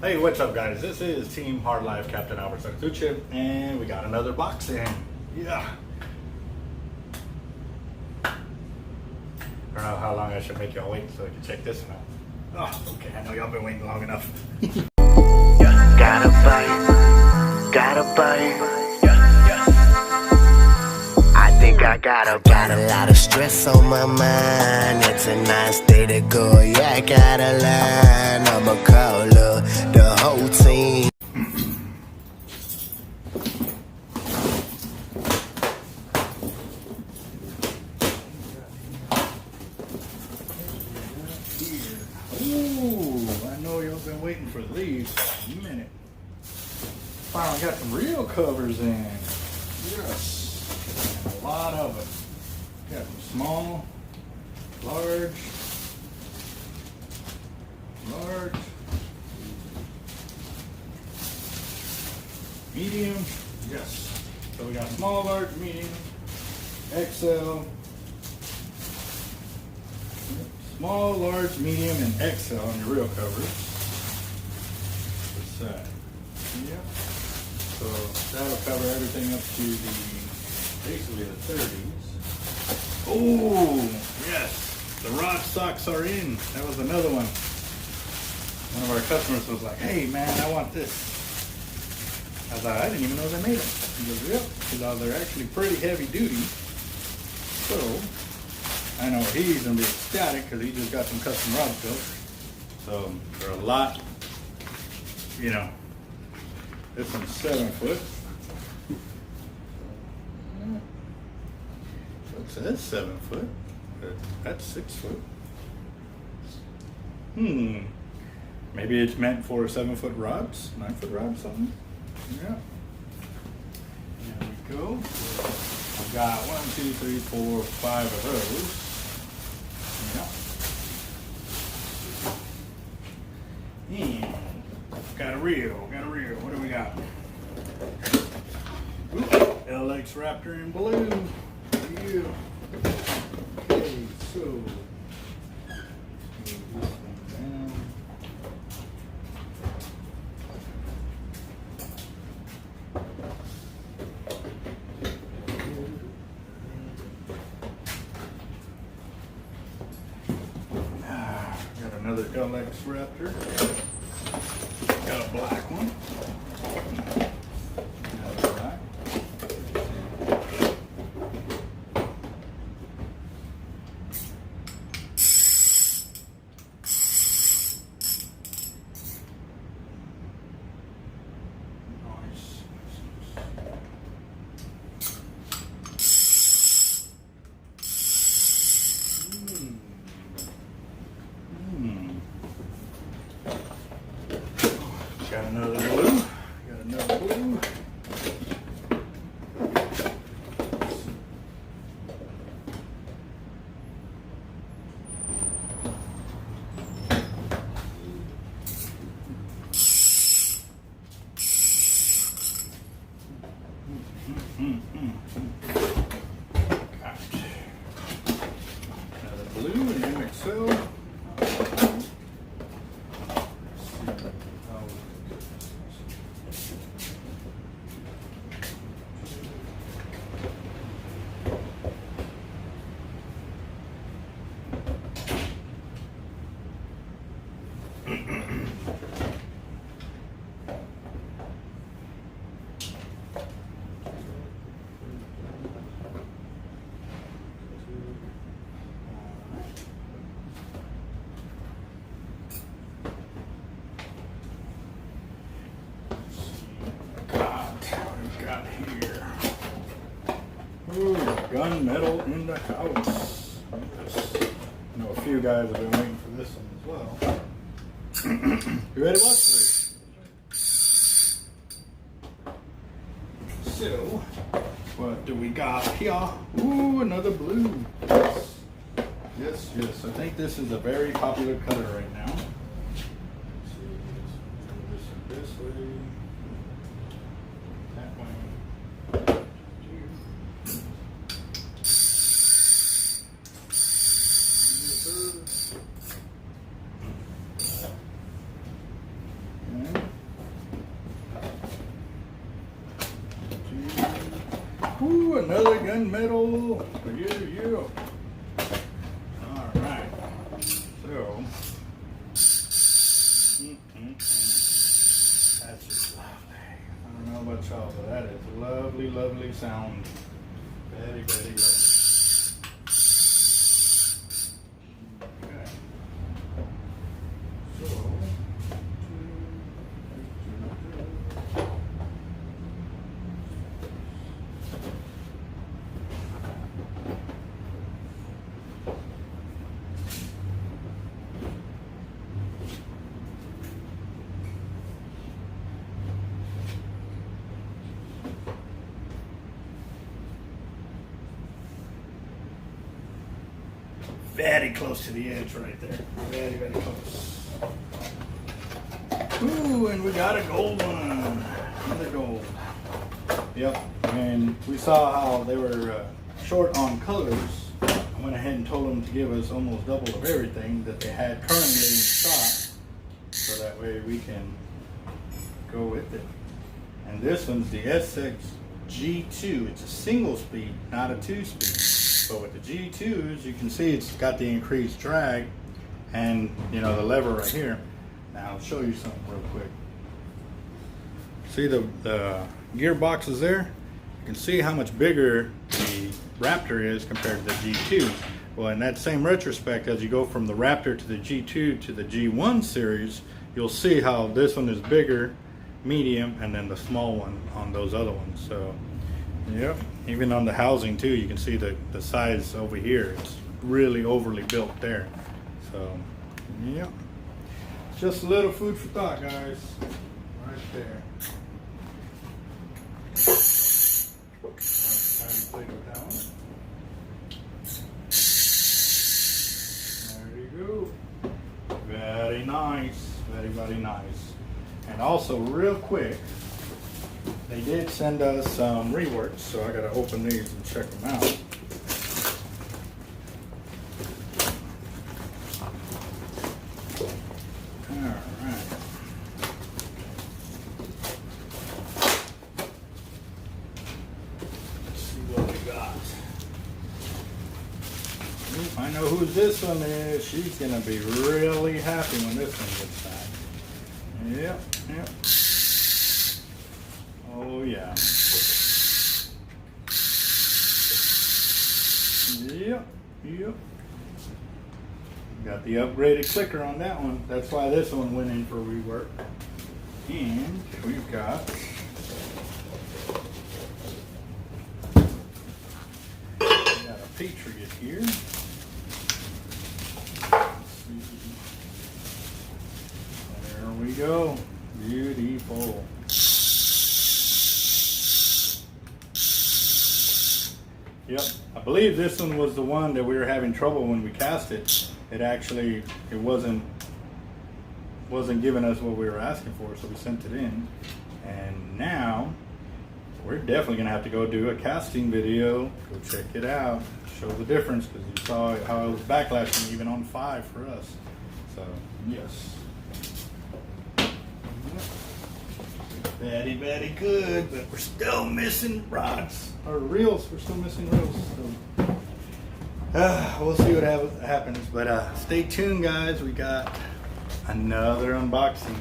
Hey, what's up, guys? This is Team Hard Life Captain Albert Sartucci, and we got another box in. Yeah. I don't know how long I should make y'all wait so I can check this one out. Oh, okay. I know y'all been waiting long enough. Gotta bite. I think I got a lot of stress on my mind. It's a nice day to go. Yeah, I got a line. I'ma call the whole team. Ooh, I know y'all been waiting for these for a minute. Finally got some real covers in. Yes. And a lot of them. Got them small, large, medium. Yes. So we got small, large, medium, XL. Small, large, medium, and XL on your real covers. What's that? Yep. So that'll cover everything up to basically the 30s. Oh, yes. The rod socks are in. That was another one. One of our customers was like, hey man, I want this. I was like, I didn't even know they made them. He goes, yep. Because they're actually pretty heavy duty. So I know he's gonna be ecstatic because he just got some custom rods built. So they're a lot, you know. This one's 7 foot. So it says 7 foot, but that's 6 foot. Maybe it's meant for 7 foot rods, 9 foot rods, something. Yeah. There we go. I've got 1, 2, 3, 4, 5 of those. Yeah. And got a reel. What do we got? Ooh, LX Raptor in blue. Yeah. Okay, so move this one down. Got another LX Raptor. Got a black one. Another black. Got another blue. Got another blue and MXL. Ooh, gunmetal in the house. Yes. I know a few guys have been waiting for this one as well. You ready to watch this? So, what do we got here? Ooh, another blue. Yes. I think this is a very popular color right now. Let's see, this way. That way. And Ooh, another gunmetal. Yeah. All right. So, that's just lovely. I don't know about y'all, but that is lovely, lovely sound. Very, very lovely. Okay. So. Very close to the edge right there. Very, very close. Ooh, and we got a gold one. Another gold. Yep. And we saw how they were short on colors. I went ahead and told them to give us almost double of everything that they had currently in stock, so that way we can go with it. And this one's the SX G2. It's a single speed, not a 2-speed. But with the G2s, you can see it's got the increased drag, and you know the lever right here. Now I'll show you something real quick. See the gearboxes there? You can see how much bigger the Raptor is compared to the G2. Well, in that same retrospect, as you go from the Raptor to the G2 to the G1 series, you'll see how this one is bigger, medium, and then the small one on those other ones. So, yep. Even on the housing too, you can see the size over here. It's really overly built there. So, yep. Just a little food for thought, guys. Right there. Time to play with that one. There you go. Very nice. Very, very nice. And also, real quick, they did send us some reworks, so I gotta open these and check them out. Alright. Let's see what we got. Oop, I know who this one is. She's gonna be really happy when this one gets back. Yep. Oh yeah. Yep. Got the upgraded clicker on that one. That's why this one went in for rework. And we've got a Patriot here. There we go. Beautiful. Yep, I believe this one was the one that we were having trouble when we cast it. It wasn't giving us what we were asking for, so we sent it in. And now we're definitely gonna have to go do a casting video. Go check it out, show the difference, because you saw how it was backlashing even on 5 for us. So yes. Very, very good, but we're still missing rods or reels. We're still missing reels. So we'll see what happens. But stay tuned, guys. We got another unboxing